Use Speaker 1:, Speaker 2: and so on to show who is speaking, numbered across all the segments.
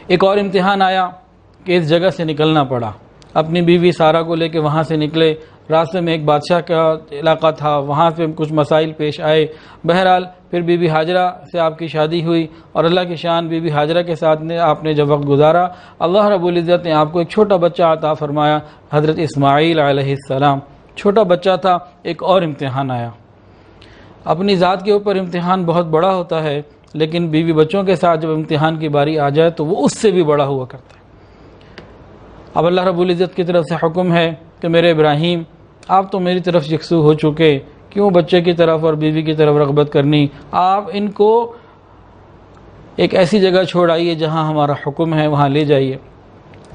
Speaker 1: ایک اور امتحان آیا کہ اس جگہ سے نکلنا پڑا، اپنی بیوی سارہ کو لے کے وہاں سے نکلے، راستے میں ایک بادشاہ کا علاقہ تھا، وہاں پہ کچھ مسائل پیش آئے، بہرحال پھر بی بی ہاجرہ سے آپ کی شادی ہوئی، اور اللہ کی شان بی بی ہاجرہ کے ساتھ آپ نے جب وقت گزارا، اللہ رب العزت نے آپ کو ایک چھوٹا بچہ عطا فرمایا، حضرت اسماعیل علیہ السلام، چھوٹا بچہ تھا۔ ایک اور امتحان آیا، اپنی ذات کے اوپر امتحان بہت بڑا ہوتا ہے، لیکن بیوی بچوں کے ساتھ جب امتحان کی باری آ جائے تو وہ اس سے بھی بڑا ہوا کرتا ہے۔ اب اللہ رب العزت کی طرف سے حکم ہے کہ میرے ابراہیم آپ تو میری طرف یکسو ہو چکے، کیوں بچے کی طرف اور بیوی کی طرف رغبت کرنی، آپ ان کو ایک ایسی جگہ چھوڑ آئیے جہاں ہمارا حکم ہے، وہاں لے جائیے۔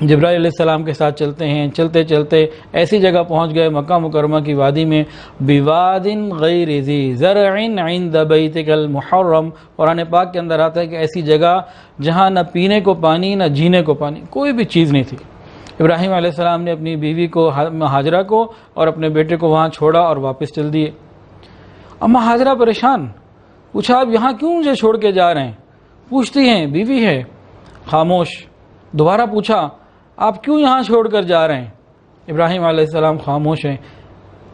Speaker 1: جبرائیل علیہ السلام کے ساتھ چلتے ہیں، چلتے چلتے ایسی جگہ پہنچ گئے مکہ مکرمہ کی وادی میں، بواد غیر ذی زرع عند بیتک المحرم، قرآن پاک کے اندر آتا ہے کہ ایسی جگہ جہاں نہ پینے کو پانی نہ جینے کو پانی، کوئی بھی چیز نہیں تھی۔ ابراہیم علیہ السلام نے اپنی بیوی کو ہاجرہ کو اور اپنے بیٹے کو وہاں چھوڑا اور واپس چل دیے۔ اما ہاجرہ پریشان، پوچھا آپ یہاں کیوں مجھے چھوڑ کے جا رہے ہیں؟ پوچھتی ہیں بیوی ہے، خاموش۔ دوبارہ پوچھا آپ کیوں یہاں چھوڑ کر جا رہے ہیں؟ ابراہیم علیہ السلام خاموش ہیں،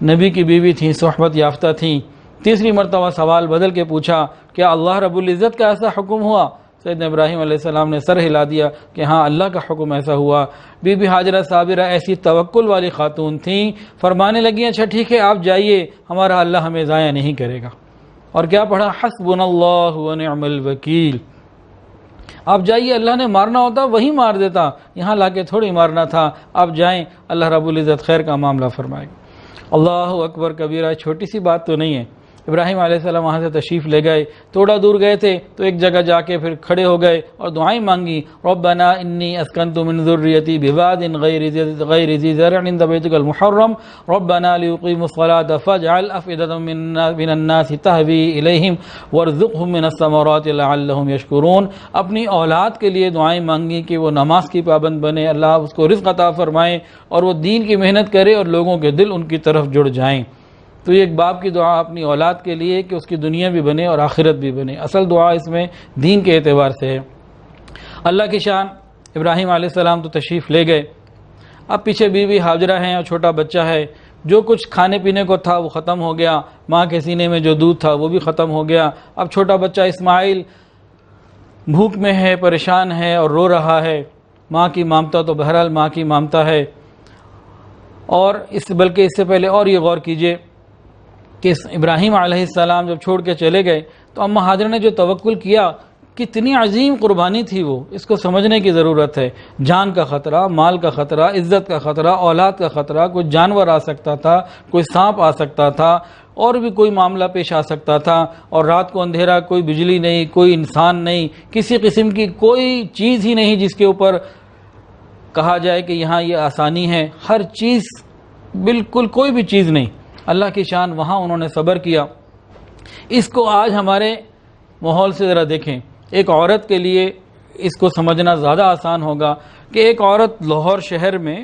Speaker 1: نبی کی بیوی تھیں، صحبت یافتہ تھیں۔ تیسری مرتبہ سوال بدل کے پوچھا کیا اللہ رب العزت کا ایسا حکم ہوا؟ سیدنا ابراہیم علیہ السلام نے سر ہلا دیا کہ ہاں اللہ کا حکم ایسا ہوا۔ بی بی ہاجرہ صابرہ ایسی توکل والی خاتون تھیں، فرمانے لگی اچھا ٹھیک ہے آپ جائیے، ہمارا اللہ ہمیں ضائع نہیں کرے گا۔ اور کیا پڑھا؟ حسبنا اللہ ونعم الوکیل، آپ جائیے، اللہ نے مارنا ہوتا وہی مار دیتا، یہاں لا کے تھوڑی مارنا تھا، آپ جائیں، اللہ رب العزت خیر کا معاملہ فرمائے گا۔ اللہ اکبر کبیرہ، چھوٹی سی بات تو نہیں ہے۔ ابراہیم علیہ السلام وہاں سے تشریف لے گئے، تھوڑا دور گئے تھے تو ایک جگہ جا کے پھر کھڑے ہو گئے اور دعائیں مانگی، ربنا انی اسکنت من ذریتی بواد غیر ذی زرع عند بیتک المحرم ربنا لیقیموا الصلاة فاجعل افئدة من الناس تہوی الیہم وارزقہم من الثمرات لعلہم یشکرون۔ اپنی اولاد کے لیے دعائیں مانگی کہ وہ نماز کی پابند بنے، اللہ اس کو رزق عطا فرمائے اور وہ دین کی محنت کرے اور لوگوں کے دل ان کی طرف جڑ جائیں۔ تو یہ ایک باپ کی دعا اپنی اولاد کے لیے کہ اس کی دنیا بھی بنے اور آخرت بھی بنے، اصل دعا اس میں دین کے اعتبار سے ہے۔ اللہ کی شان، ابراہیم علیہ السلام تو تشریف لے گئے، اب پیچھے بیوی ہاجرہ ہیں اور چھوٹا بچہ ہے، جو کچھ کھانے پینے کو تھا وہ ختم ہو گیا، ماں کے سینے میں جو دودھ تھا وہ بھی ختم ہو گیا، اب چھوٹا بچہ اسماعیل بھوک میں ہے، پریشان ہے اور رو رہا ہے۔ ماں کی مامتا تو بہرحال ماں کی مامتا ہے، اور بلکہ اس سے پہلے اور یہ غور کیجئے کہ ابراہیم علیہ السلام جب چھوڑ کے چلے گئے تو اما ہاجرہ نے جو توکل کیا، کتنی عظیم قربانی تھی وہ، اس کو سمجھنے کی ضرورت ہے۔ جان کا خطرہ، مال کا خطرہ، عزت کا خطرہ، اولاد کا خطرہ، کوئی جانور آ سکتا تھا، کوئی سانپ آ سکتا تھا، اور بھی کوئی معاملہ پیش آ سکتا تھا، اور رات کو اندھیرا، کوئی بجلی نہیں، کوئی انسان نہیں، کسی قسم کی کوئی چیز ہی نہیں جس کے اوپر کہا جائے کہ یہاں یہ آسانی ہے، ہر چیز بالکل کوئی بھی چیز نہیں۔ اللہ کی شان، وہاں انہوں نے صبر کیا۔ اس کو آج ہمارے ماحول سے ذرا دیکھیں، ایک عورت کے لیے اس کو سمجھنا زیادہ آسان ہوگا کہ ایک عورت لاہور شہر میں،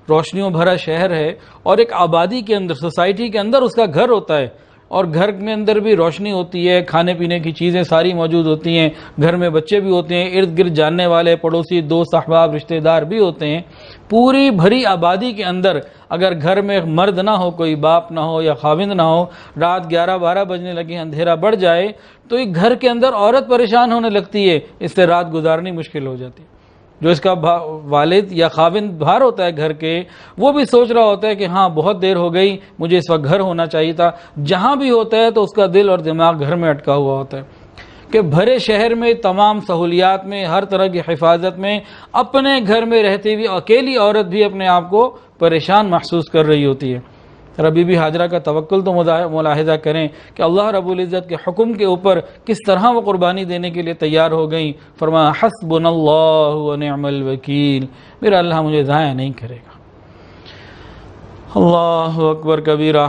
Speaker 1: روشنیوں بھرا شہر ہے، اور ایک آبادی کے اندر، سوسائٹی کے اندر اس کا گھر ہوتا ہے، اور گھر میں اندر بھی روشنی ہوتی ہے، کھانے پینے کی چیزیں ساری موجود ہوتی ہیں، گھر میں بچے بھی ہوتے ہیں، ارد گرد جاننے والے پڑوسی دوست احباب رشتہ دار بھی ہوتے ہیں۔ پوری بھری آبادی کے اندر اگر گھر میں مرد نہ ہو، کوئی باپ نہ ہو یا خاوند نہ ہو، رات 11-12 بجنے لگے، اندھیرا بڑھ جائے تو ایک گھر کے اندر عورت پریشان ہونے لگتی ہے، اس سے رات گزارنی مشکل ہو جاتی ہے۔ جو اس کا والد یا خاوند باہر ہوتا ہے گھر کے، وہ بھی سوچ رہا ہوتا ہے کہ ہاں بہت دیر ہو گئی، مجھے اس وقت گھر ہونا چاہیے تھا۔ جہاں بھی ہوتا ہے تو اس کا دل اور دماغ گھر میں اٹکا ہوا ہوتا ہے کہ بھرے شہر میں تمام سہولیات میں، ہر طرح کی حفاظت میں، اپنے گھر میں رہتی ہوئی اکیلی عورت بھی اپنے آپ کو پریشان محسوس کر رہی ہوتی ہے۔ بی بی ہاجرہ کا توکل تو ملاحظہ کریں کہ اللہ رب العزت کے حکم کے اوپر کس طرح وہ قربانی دینے کے لیے تیار ہو گئیں۔ فرمایا حسبنا اللہ ونعم الوکیل، میرا اللہ مجھے ضائع نہیں کرے گا۔ اللہ اکبر کبیرہ۔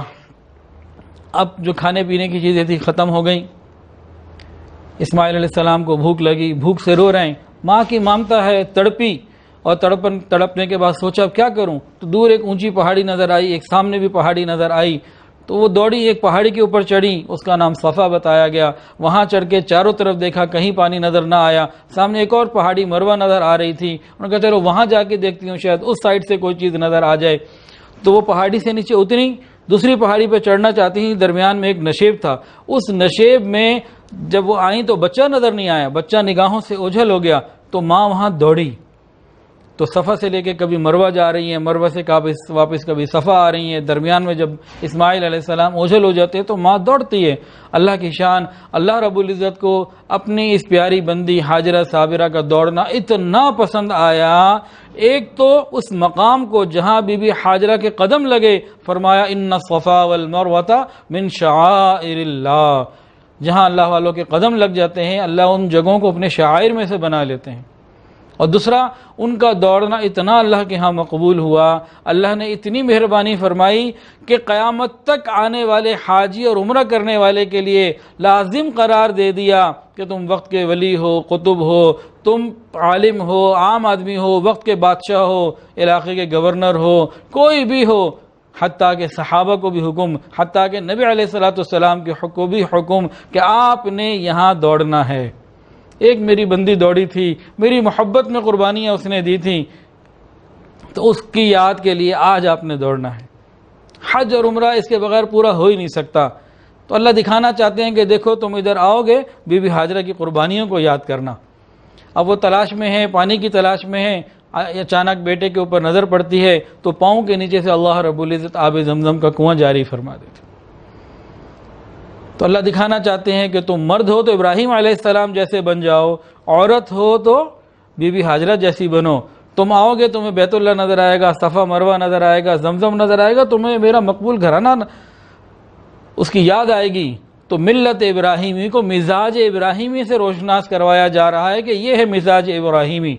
Speaker 1: اب جو کھانے پینے کی چیزیں تھی ختم ہو گئیں، اسماعیل علیہ السلام کو بھوک لگی، بھوک سے رو رہے ہیں، ماں کی مامتا ہے، تڑپی، اور تڑپنے کے بعد سوچا اب کیا کروں، تو دور ایک اونچی پہاڑی نظر آئی، ایک سامنے بھی پہاڑی نظر آئی، تو وہ دوڑی، ایک پہاڑی کے اوپر چڑھی، اس کا نام صفا بتایا گیا. وہاں چڑھ کے چاروں طرف دیکھا، کہیں پانی نظر نہ آیا. سامنے ایک اور پہاڑی مروہ نظر آ رہی تھی. انہوں نے کہا چلو وہاں جا کے دیکھتی ہوں، شاید اس سائڈ سے کوئی چیز نظر آ جائے. تو وہ پہاڑی سے نیچے اتری، دوسری پہاڑی پہ چڑھنا چاہتی ہیں. درمیان میں ایک نشیب تھا. اس نشیب میں جب وہ آئیں تو بچہ نظر نہیں آیا، بچہ نگاہوں سے اوجھل ہو گیا. تو ماں وہاں دوڑی. تو صفا سے لے کے کبھی مروہ جا رہی ہیں، مروہ سے واپس کبھی صفا آ رہی ہیں. درمیان میں جب اسماعیل علیہ السلام اوجھل ہو جاتے ہیں تو ماں دوڑتی ہے. اللہ کی شان، اللہ رب العزت کو اپنی اس پیاری بندی ہاجرہ صابرہ کا دوڑنا اتنا پسند آیا. ایک تو اس مقام کو جہاں بی بی ہاجرہ کے قدم لگے، فرمایا ان الصفا والمروۃ من شعائر اللہ. جہاں اللہ والوں کے قدم لگ جاتے ہیں، اللہ ان جگہوں کو اپنے شعائر میں سے بنا لیتے ہیں. اور دوسرا، ان کا دوڑنا اتنا اللہ کے ہاں مقبول ہوا، اللہ نے اتنی مہربانی فرمائی کہ قیامت تک آنے والے حاجی اور عمرہ کرنے والے کے لیے لازم قرار دے دیا کہ تم وقت کے ولی ہو، قطب ہو، تم عالم ہو، عام آدمی ہو، وقت کے بادشاہ ہو، علاقے کے گورنر ہو، کوئی بھی ہو، حتیٰ کہ صحابہ کو بھی حکم، حتیٰ کہ نبی علیہ السلام کے بھی حکم کہ آپ نے یہاں دوڑنا ہے. ایک میری بندی دوڑی تھی، میری محبت میں قربانیاں اس نے دی تھیں، تو اس کی یاد کے لیے آج آپ نے دوڑنا ہے. حج اور عمرہ اس کے بغیر پورا ہو ہی نہیں سکتا. تو اللہ دکھانا چاہتے ہیں کہ دیکھو تم ادھر آؤ گے، بی بی ہاجرہ کی قربانیوں کو یاد کرنا. اب وہ تلاش میں ہیں، پانی کی تلاش میں ہیں. اچانک بیٹے کے اوپر نظر پڑتی ہے تو پاؤں کے نیچے سے اللہ رب العزت آب زمزم کا کنواں جاری فرما دیتے. تو اللہ دکھانا چاہتے ہیں کہ تم مرد ہو تو ابراہیم علیہ السلام جیسے بن جاؤ، عورت ہو تو بی بی ہاجرہ جیسی بنو. تم آؤ گے تمہیں بیت اللہ نظر آئے گا، صفا مروہ نظر آئے گا، زمزم نظر آئے گا، تمہیں میرا مقبول گھرانہ اس کی یاد آئے گی. تو ملت ابراہیمی کو مزاج ابراہیمی سے روشناس کروایا جا رہا ہے کہ یہ ہے مزاج ابراہیمی.